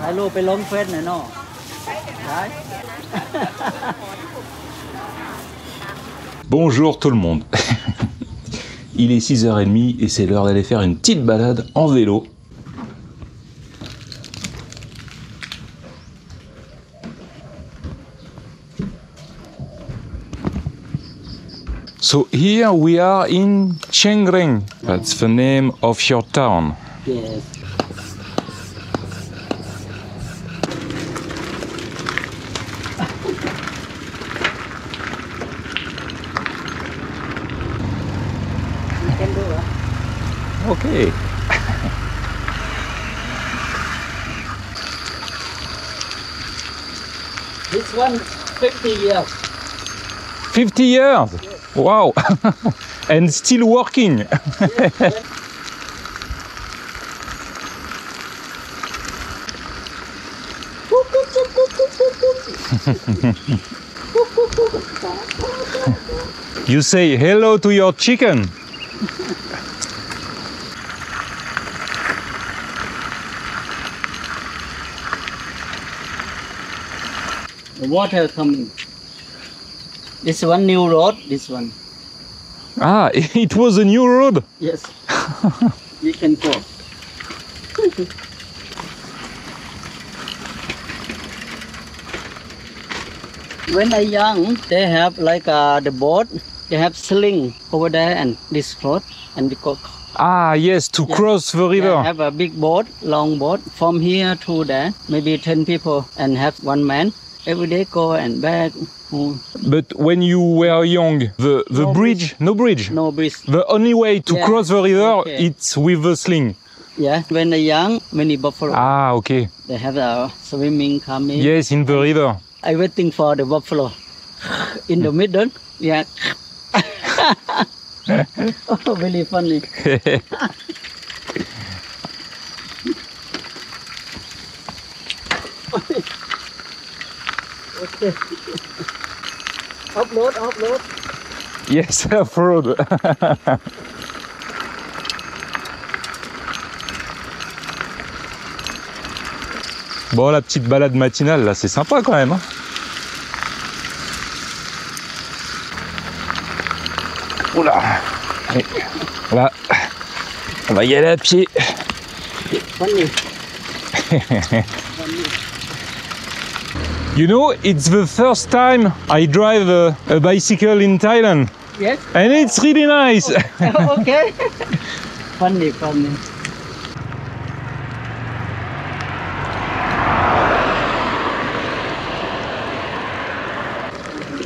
ถ่ายรูปไปลงเฟซหน่อยเนาะได้ Bonjour tout le monde. Il est 6h30 et c'est l'heure d'aller faire une petite balade en vélo. So here we are in Chengreng. That's the name of your town. Yes. You can do it. Okay. This one 50 years. 50 years? Wow! And still working. You say hello to your chicken. The water coming. This one new road, this one. Ah, it was a new road. Yes. You can go. When I young, they have like the boat. They have sling over there and this float and we go. Ah, yes, to cross the They river. have a big boat, long boat from here to there. Maybe 10 people and have one man. Every day go and back. But when you were young, the No bridge, no bridge. No breeze. The only way to Yeah. cross the river, Okay. it's with the sling. Yeah, when I young, many buffalo. Ah, okay. They have a swimming coming. Yes, in the river. I waiting for the buffalo in the middle. Yeah. Oh, really funny. Okay. Upload, upload. Yes, off-road. Bon, la petite balade matinale, là, c'est sympa quand même. Hein. Oula. Allez, on va y aller à pied. Funny. You know, it's the first time I drive a bicycle in Thailand. Yes. And it's really nice. Okay. Funny, funny.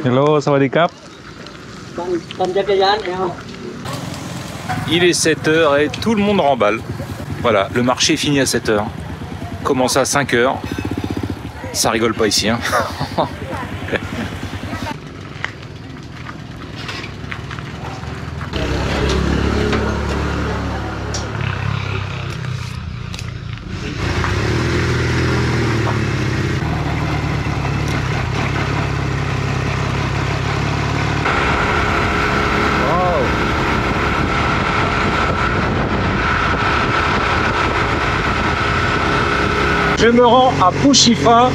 Hello, sawadee-kap.ปั่นจักรยานเอา Il est 7h et tout le monde remballe. Voilà, le marché finit à 7h. Commence à 5h. Ça rigole pas ici. Hein. Je me rends à Pushifa,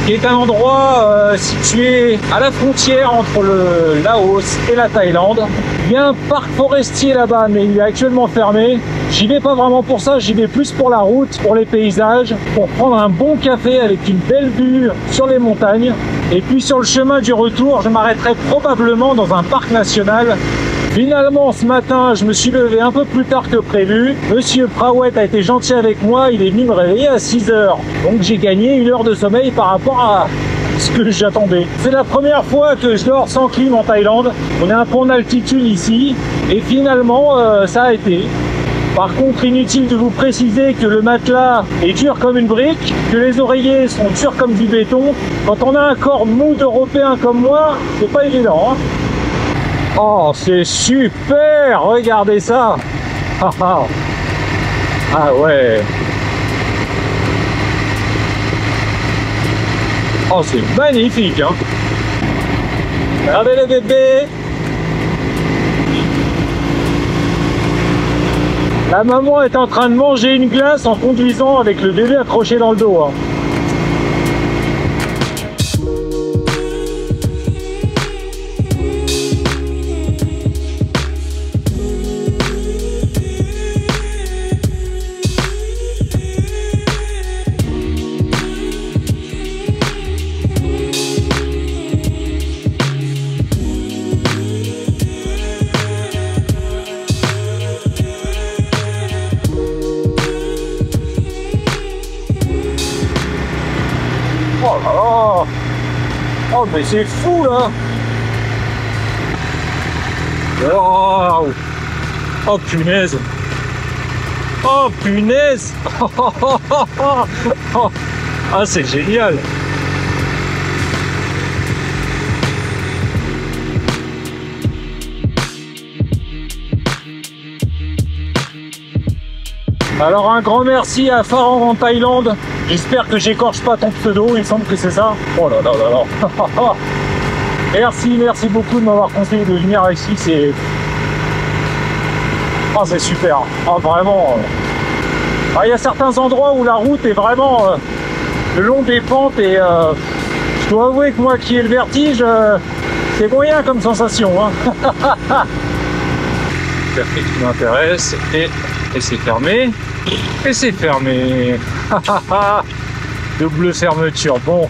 qui est un endroit situé à la frontière entre le Laos et la Thaïlande. Il y a un parc forestier là-bas, mais il est actuellement fermé. J'y vais pas vraiment pour ça, j'y vais plus pour la route, pour les paysages, pour prendre un bon café avec une belle vue sur les montagnes. Et puis sur le chemin du retour, je m'arrêterai probablement dans un parc national. Finalement, ce matin, je me suis levé un peu plus tard que prévu. Monsieur Prawet a été gentil avec moi, il est venu me réveiller à 6h. Donc j'ai gagné 1 heure de sommeil par rapport à ce que j'attendais. C'est la première fois que je dors sans clim en Thaïlande. On est un peu en altitude ici. Et finalement, ça a été. Par contre, inutile de vous préciser que le matelas est dur comme une brique, que les oreillers sont durs comme du béton. Quand on a un corps mou d'Européen comme moi, c'est pas évident. Hein. Oh, c'est super! Regardez ça! Ah, ah. Ah ouais! Oh, c'est magnifique! Hein. Regardez le bébé! La maman est en train de manger une glace en conduisant avec le bébé accroché dans le dos. Hein. Mais c'est fou là. Waouh. Oh punaise. Oh punaise. Ah c'est génial. Alors un grand merci à Farang en Thaïlande. J'espère que j'écorche pas ton pseudo, il semble que c'est ça. Oh là là là là. Merci beaucoup de m'avoir conseillé de venir ici, c'est... Oh c'est super. Oh vraiment. Il y a certains endroits où la route est vraiment le long des pentes et je dois avouer que moi qui ai le vertige, c'est moyen comme sensation. Hein. C'est ce qui m'intéresse et c'est fermé. Et c'est fermé. Double fermeture. Bon.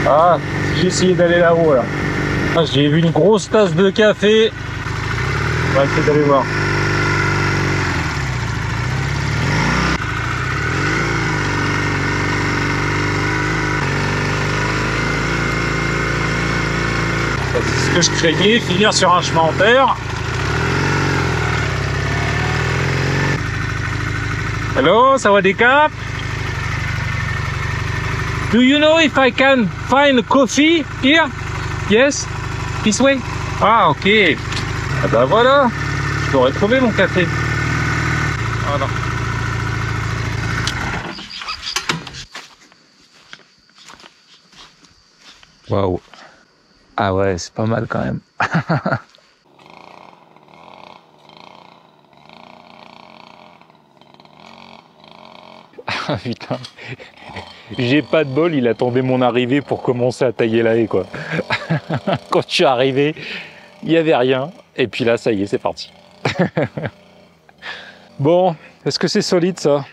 Ah, j'ai essayé d'aller là-haut là. Ah, j'ai vu une grosse tasse de café. On va essayer d'aller voir. C'est ce que je craignais, finir sur un chemin en terre. Hello, Sawadee-Kap. Do you know if I can find coffee here? Yes? This way? Ah, ok. Ah bah voilà, je pourrais trouver mon café. Voilà. Waouh. Ah ouais, c'est pas mal quand même. Ah putain, j'ai pas de bol, il attendait mon arrivée pour commencer à tailler la haie quoi. Quand je suis arrivé, il n'y avait rien, et puis là ça y est, c'est parti. Bon, est-ce que c'est solide ça?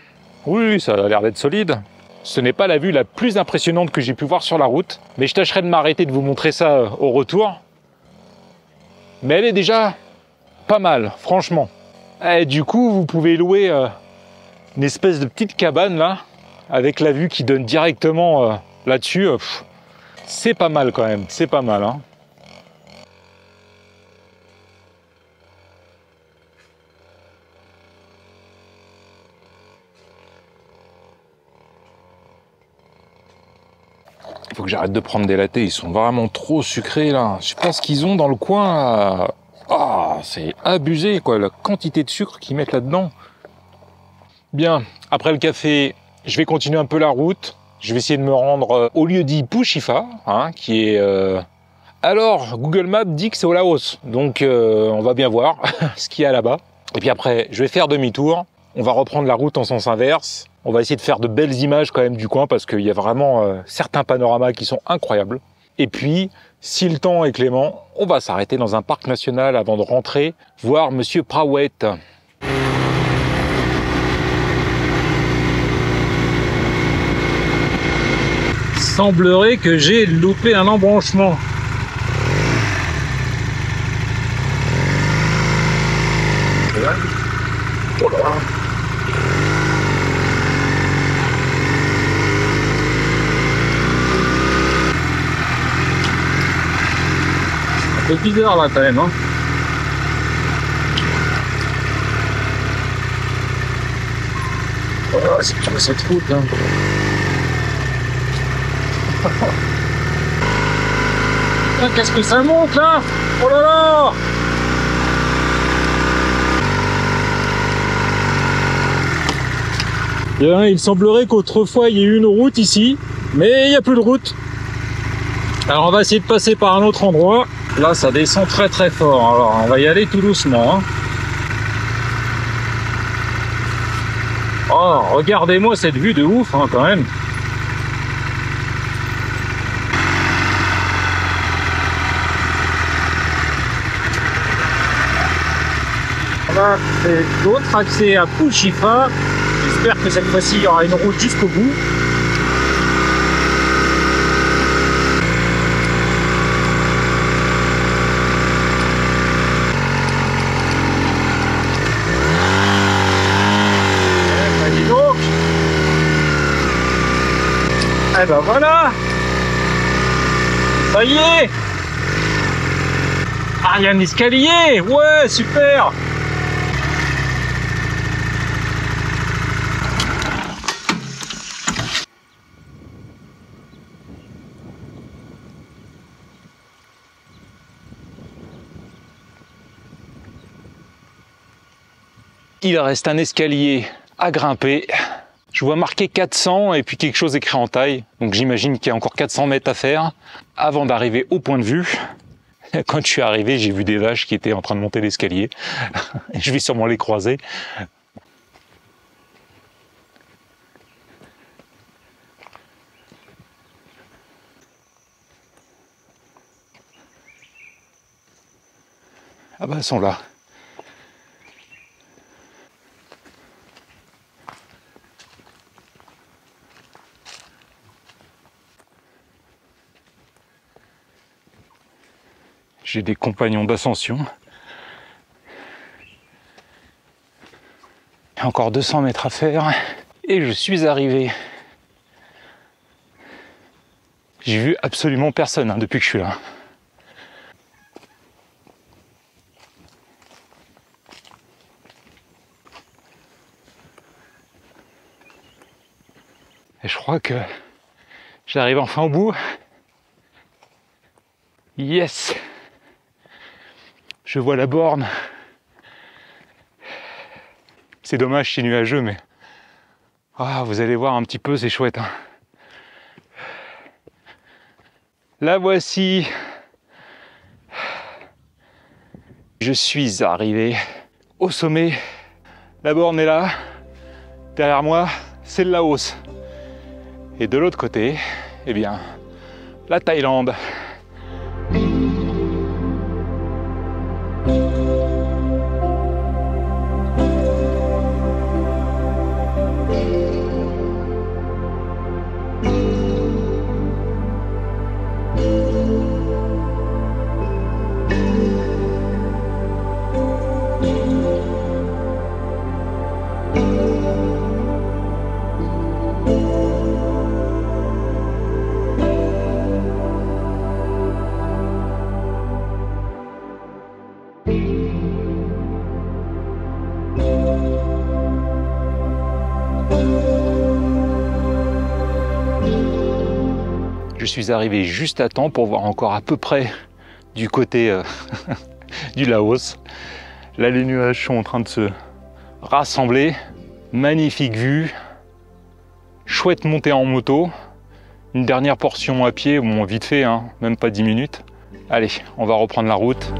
Oui, ça a l'air d'être solide. Ce n'est pas la vue la plus impressionnante que j'ai pu voir sur la route, mais je tâcherai de m'arrêter de vous montrer ça au retour. Mais elle est déjà pas mal, franchement. Et du coup, vous pouvez louer une espèce de petite cabane là, avec la vue qui donne directement là-dessus. C'est pas mal quand même, c'est pas mal. Hein. Il faut que j'arrête de prendre des lattés, ils sont vraiment trop sucrés là. Je sais pas ce qu'ils ont dans le coin là. Ah, c'est abusé quoi, la quantité de sucre qu'ils mettent là-dedans. Bien, après le café, je vais continuer un peu la route. Je vais essayer de me rendre au lieu dit Phu Phi Pha, hein, qui est... Alors, Google Maps dit que c'est au Laos, donc on va bien voir ce qu'il y a là-bas. Et puis après, je vais faire demi-tour. On va reprendre la route en sens inverse. On va essayer de faire de belles images quand même du coin parce qu'il y a vraiment certains panoramas qui sont incroyables. Et puis, si le temps est clément, on va s'arrêter dans un parc national avant de rentrer, voir Monsieur Prawet. Semblerait que j'ai loupé un embranchement. Oh là là. C'est bizarre là quand même, hein. Oh, c'est quoi cette route hein. Ah, qu'est-ce que ça monte là? Oh là là! Bien, il semblerait qu'autrefois il y ait eu une route ici, mais il n'y a plus de route. Alors on va essayer de passer par un autre endroit. Là ça descend très très fort, alors on va y aller tout doucement. Hein. Oh, regardez-moi cette vue de ouf hein, quand même. Voilà, c'est l'autre accès à Phu Phi Pha. J'espère que cette fois-ci il y aura une route jusqu'au bout. Eh ben voilà. Ça y est. Ah, il y a un escalier. Ouais, super. Il reste un escalier à grimper. Je vois marqué 400 et puis quelque chose écrit en taille. Donc j'imagine qu'il y a encore 400 mètres à faire avant d'arriver au point de vue. Quand je suis arrivé, j'ai vu des vaches qui étaient en train de monter l'escalier. Je vais sûrement les croiser. Ah bah elles sont là. J'ai des compagnons d'ascension. Il y a encore 200 mètres à faire et je suis arrivé. J'ai vu absolument personne depuis que je suis là. Et je crois que j'arrive enfin au bout. Yes! Je vois la borne. C'est dommage, c'est nuageux, mais vous allez voir un petit peu, c'est chouette. Hein. La voici. Je suis arrivé au sommet. La borne est là. Derrière moi, c'est le Laos. Et de l'autre côté, eh bien, la Thaïlande. Je suis arrivé juste à temps pour voir encore à peu près du côté du Laos. Là, les nuages sont en train de se rassembler. Magnifique vue. Chouette montée en moto. Une dernière portion à pied, bon, vite fait, hein, même pas 10 minutes. Allez, on va reprendre la route.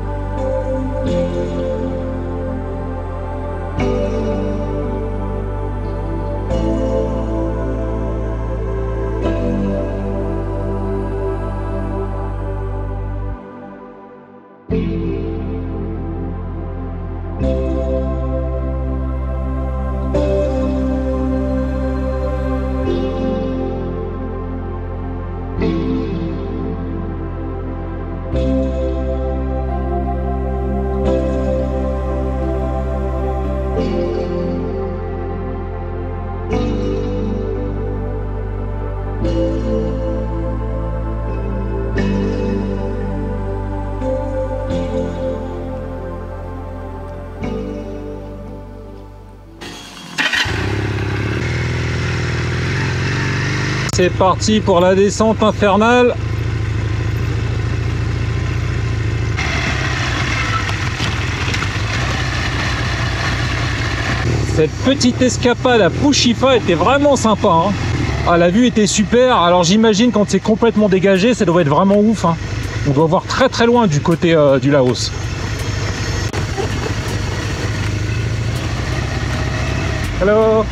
C'est parti pour la descente infernale. Cette petite escapade à Phu Phi était vraiment sympa. Hein. Ah, la vue était super. Alors j'imagine quand c'est complètement dégagé, ça doit être vraiment ouf. Hein. On doit voir très très loin du côté du Laos. Hello.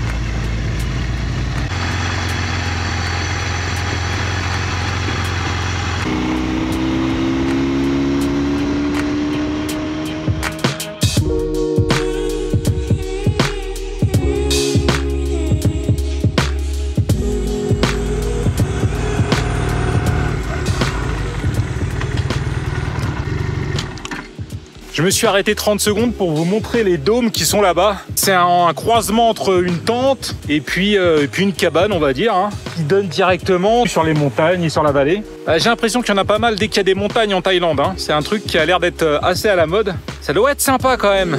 Je me suis arrêté 30 secondes pour vous montrer les dômes qui sont là-bas. C'est un croisement entre une tente et puis une cabane, on va dire, hein, qui donne directement sur les montagnes et sur la vallée. J'ai l'impression qu'il y en a pas mal dès qu'il y a des montagnes en Thaïlande. Hein. C'est un truc qui a l'air d'être assez à la mode. Ça doit être sympa quand même.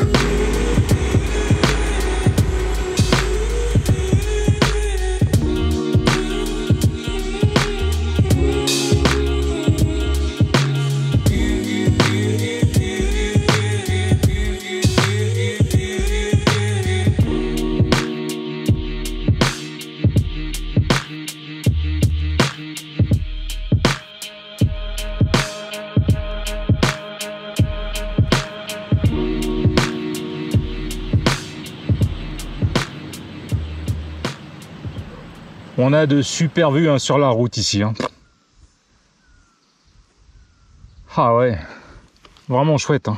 On a de super vues hein, sur la route ici. Hein. Ah ouais, vraiment chouette. Hein.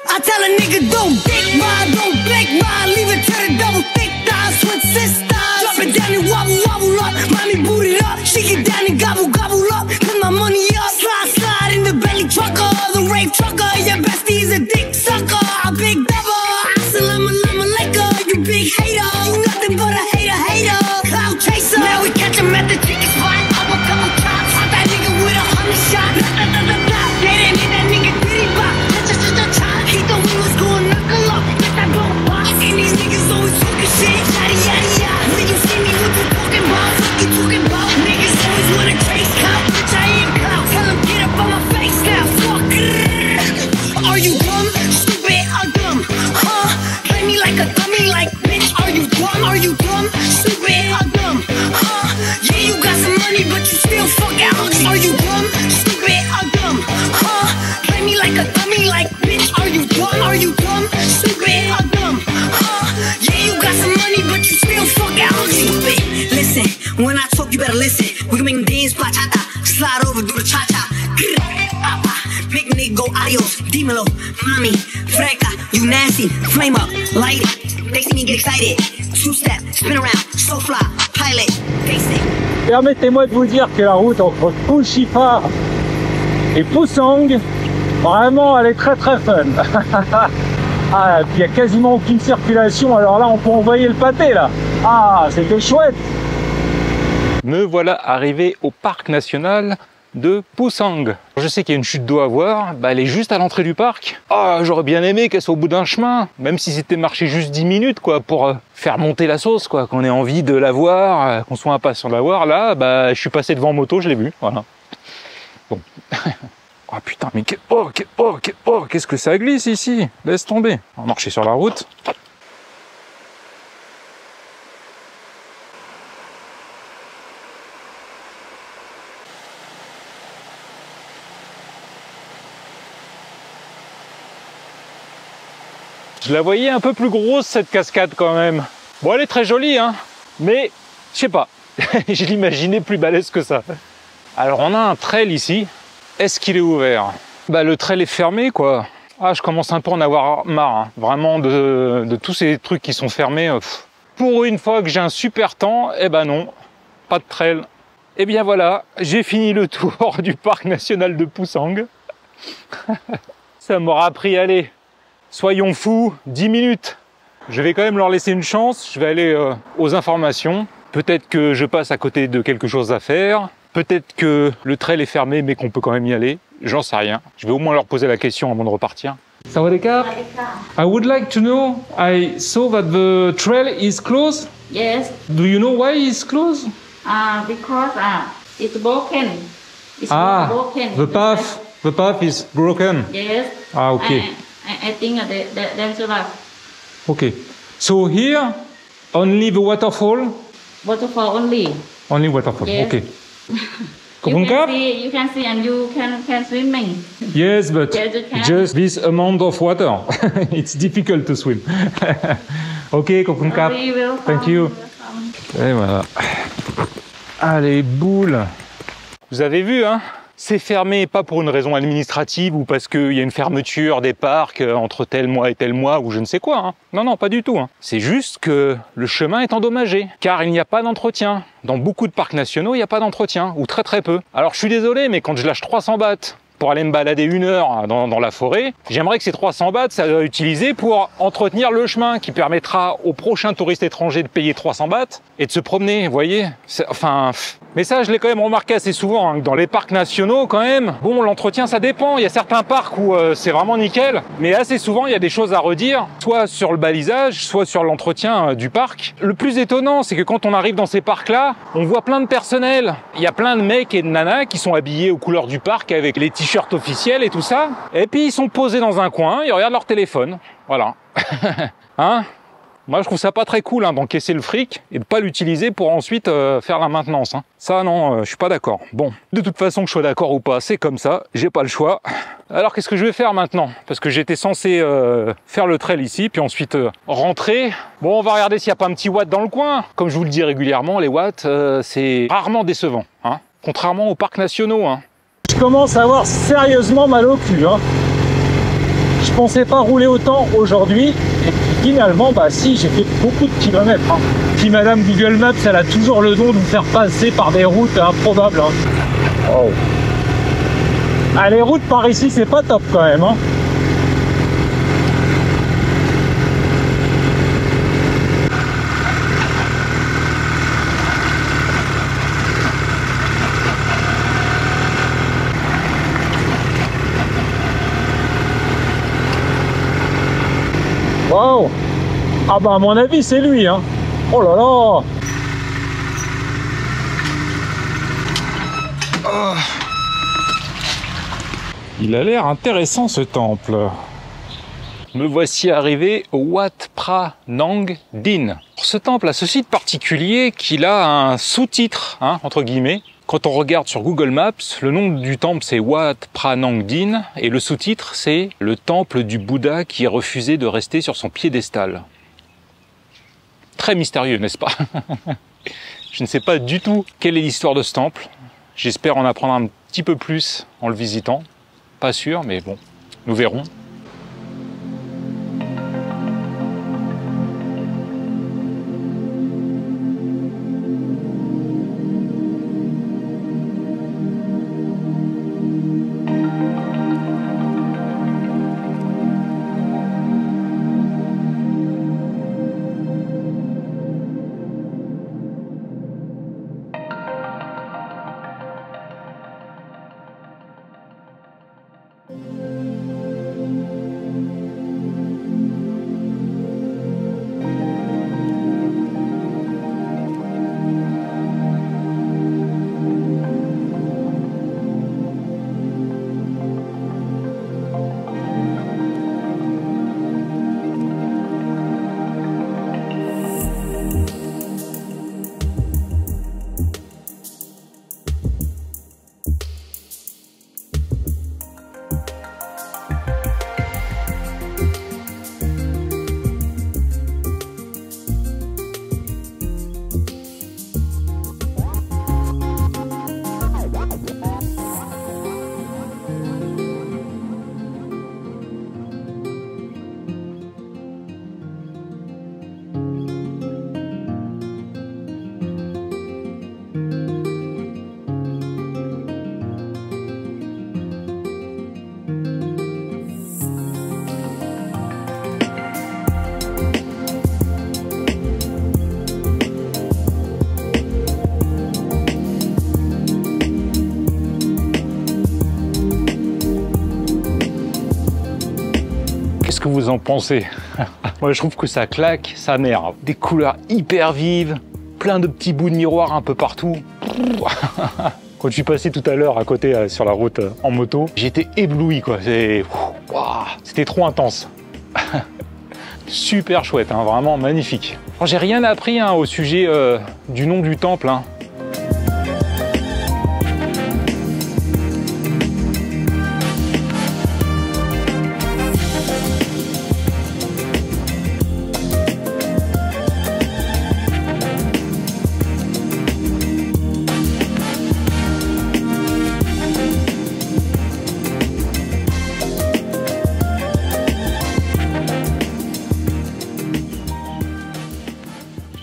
I tell a nigga don't dick ride, don't blink ride, leave it to the double thick thighs, twin sisters. Drop it down and wobble, wobble up, mommy boot it up, she get down and gobble, gobble up, put my money up, slide, slide in the belly trucker, the rape trucker, your bestie's a dick sucker, a big double, assalamu alaikum, you big hater, you nothing but a hater, hater, cloud chaser. Now we catch him at the chicken spot, up a couple chops, hot that nigga with 100 shots, they didn't hit that nigga diddy bop. He thought we was going knuckle up, let that blow box. And these niggas always talking shit, yada yada yada. When you see me, what you talking about? What you talking about? Niggas always wanna chase clout, bitch I ain't clout. Tell them get up on my face now, fuck it. Are you dumb, stupid, or dumb? Huh? Play me like a dummy, like bitch. Are you dumb? Are you dumb, stupid, or dumb? Huh? Yeah, you got some money, but you still fuck out. Are you dumb, stupid, or dumb? Huh? Play me like a dummy, like bitch. Are you dumb? Are you dumb? Stupid or dumb? Huh? Yeah, you got some money, but you still fuck out. Stupid. Listen, when I talk, you better listen. We can make them dance, bachata, slide over, do the cha-cha. Big nigga, go adios, dímelo, mami, freca, you nasty, flame up, light it. They see me get excited. Two-step, spin around, so fly, pilot, face it. Permettez-moi de vous dire que la route entre Phu Phi et Phu Sang, vraiment, elle est très très fun. Ah, il n'y a quasiment aucune circulation, alors là, on peut envoyer le pâté, là. Ah, c'était chouette. Me voilà arrivé au parc national de Phu Sang. Je sais qu'il y a une chute d'eau à voir, bah, elle est juste à l'entrée du parc. Ah, j'aurais bien aimé qu'elle soit au bout d'un chemin, même si c'était marcher juste 10 minutes, quoi, pour faire monter la sauce, quoi, qu'on ait envie de la voir, qu'on soit impatient de la voir. Là, bah, je suis passé devant moto, je l'ai vu, voilà. Bon. Oh putain, mais qu'est-ce que ça glisse ici? Laisse tomber. On va marcher sur la route. Je la voyais un peu plus grosse cette cascade quand même. Bon, elle est très jolie, hein, mais je sais pas. Je l'imaginais plus balèze que ça. Alors on a un trail ici. Est-ce qu'il est ouvert? Bah le trail est fermé quoi. Ah je commence un peu à en avoir marre, hein. Vraiment de tous ces trucs qui sont fermés. Pour une fois que j'ai un super temps, eh ben non, pas de trail. Et bien voilà, j'ai fini le tour du parc national de Phu Sang. Ça m'aura pris, allez, soyons fous, 10 minutes. Je vais quand même leur laisser une chance, je vais aller aux informations. Peut-être que je passe à côté de quelque chose à faire. Peut-être que le trail est fermé, mais qu'on peut quand même y aller. J'en sais rien. Je vais au moins leur poser la question avant de repartir. Sawadee-ka. I would like to know, I saw that the trail is closed. Yes, Do you know why it's closed? because it's broken. It's broken. The path is broken. Yes. Ah, okay. I think that's right. Okay. So here, only the waterfall? Waterfall only. Only waterfall, Yes. okay. You can see and you can swimming. Yes, but Yes, you can. just this amount of water. It's difficult to swim. Ok, Kokunkap. We will Thank you. Et voilà. Ah, les boules. Vous avez vu, hein? c'est fermé pas pour une raison administrative ou parce qu'il y a une fermeture des parcs entre tel mois et tel mois ou je ne sais quoi. Hein. Non, non, pas du tout. Hein. C'est juste que le chemin est endommagé, car il n'y a pas d'entretien. Dans beaucoup de parcs nationaux, il n'y a pas d'entretien, ou très très peu. Alors je suis désolé, mais quand je lâche 300 bahts pour aller me balader 1 heure dans la forêt, j'aimerais que ces 300 bahts, ça soit utilisé pour entretenir le chemin qui permettra aux prochains touristes étrangers de payer 300 bahts et de se promener, vous voyez. Enfin, mais ça, je l'ai quand même remarqué assez souvent, hein, que dans les parcs nationaux, quand même, bon, l'entretien, ça dépend. Il y a certains parcs où c'est vraiment nickel, mais assez souvent, il y a des choses à redire, soit sur le balisage, soit sur l'entretien du parc. Le plus étonnant, c'est que quand on arrive dans ces parcs-là, on voit plein de personnel. Il y a plein de mecs et de nanas qui sont habillés aux couleurs du parc avec les t-shirts officiels et tout ça. Et puis, ils sont posés dans un coin, ils regardent leur téléphone. Voilà. Hein ? Moi, je trouve ça pas très cool hein, d'encaisser le fric et de pas l'utiliser pour ensuite faire la maintenance. Hein. Ça, non, je suis pas d'accord. Bon, de toute façon, que je sois d'accord ou pas, c'est comme ça. J'ai pas le choix. Alors, qu'est-ce que je vais faire maintenant? Parce que j'étais censé faire le trail ici, puis ensuite rentrer. Bon, on va regarder s'il n'y a pas un petit watt dans le coin. Comme je vous le dis régulièrement, les watts, c'est rarement décevant. Hein, contrairement aux parcs nationaux. Hein. Je commence à avoir sérieusement mal au cul. Hein. Je pensais pas rouler autant aujourd'hui. Et finalement, bah si, j'ai fait beaucoup de kilomètres. Hein. Puis Madame Google Maps, elle a toujours le don de vous faire passer par des routes improbables. Hein. Oh. Ah, les routes par ici, c'est pas top quand même. Hein. Wow. Ah bah à mon avis c'est lui hein. Oh là là. Oh. Il a l'air intéressant ce temple. Me voici arrivé au Wat Phra Nang Din. Ce temple a ceci de particulier qu'il a un sous-titre, hein, entre guillemets. Quand on regarde sur Google Maps, le nom du temple c'est Wat Phra Nang Din et le sous-titre c'est le temple du Bouddha qui a refusé de rester sur son piédestal. Très mystérieux, n'est-ce pas? Je ne sais pas du tout quelle est l'histoire de ce temple. J'espère en apprendre un petit peu plus en le visitant. Pas sûr, mais bon, nous verrons. Qu'est-ce que vous en pensez? Moi je trouve que ça claque, ça m'énerve. Des couleurs hyper vives, plein de petits bouts de miroir un peu partout. Quand je suis passé tout à l'heure à côté sur la route en moto, j'étais ébloui quoi. C'était trop intense. Super chouette, hein, vraiment magnifique. J'ai rien appris hein, au sujet du nom du temple. Hein.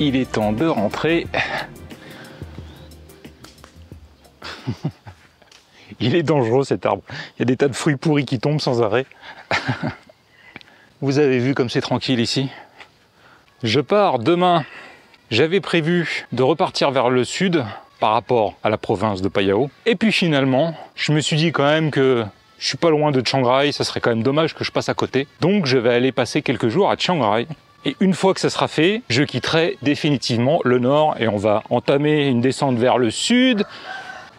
il est temps de rentrer. Il est dangereux cet arbre. Il y a des tas de fruits pourris qui tombent sans arrêt. Vous avez vu comme c'est tranquille ici. Je pars demain. J'avais prévu de repartir vers le sud par rapport à la province de Phayao. Et puis finalement, je me suis dit quand même que je suis pas loin de Chiang Rai, ça serait quand même dommage que je passe à côté. Donc je vais aller passer quelques jours à Chiang Rai. Et une fois que ça sera fait, je quitterai définitivement le nord et on va entamer une descente vers le sud,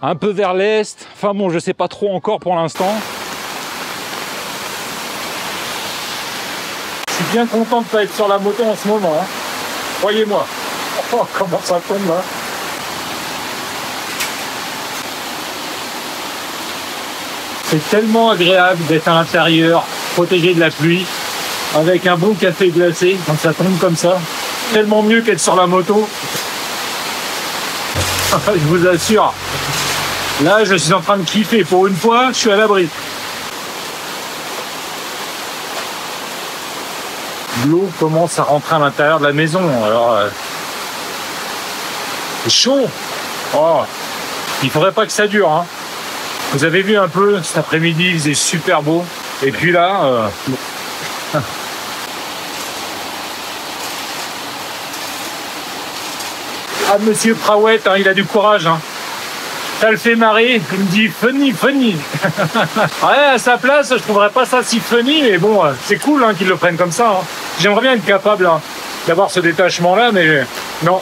un peu vers l'est. Enfin bon, je sais pas trop encore pour l'instant. Je suis bien content de pas être sur la moto en ce moment, hein. Croyez-moi. Oh, comment ça tombe là. C'est tellement agréable d'être à l'intérieur, protégé de la pluie, avec un bon café glacé quand ça tombe comme ça. Tellement mieux qu'être sur la moto. Je vous assure. Là, je suis en train de kiffer. Pour une fois, je suis à l'abri. L'eau commence à rentrer à l'intérieur de la maison. Alors, c'est chaud. Oh, il faudrait pas que ça dure, hein. Vous avez vu un peu cet après-midi, il faisait super beau. Et puis là, ah, monsieur Prawet, hein, il a du courage, hein. Ça le fait marrer, il me dit funny, funny. Ouais, à sa place, je trouverais pas ça si funny, mais bon, c'est cool hein, qu'ils le prennent comme ça. Hein. J'aimerais bien être capable hein, d'avoir ce détachement-là, mais non,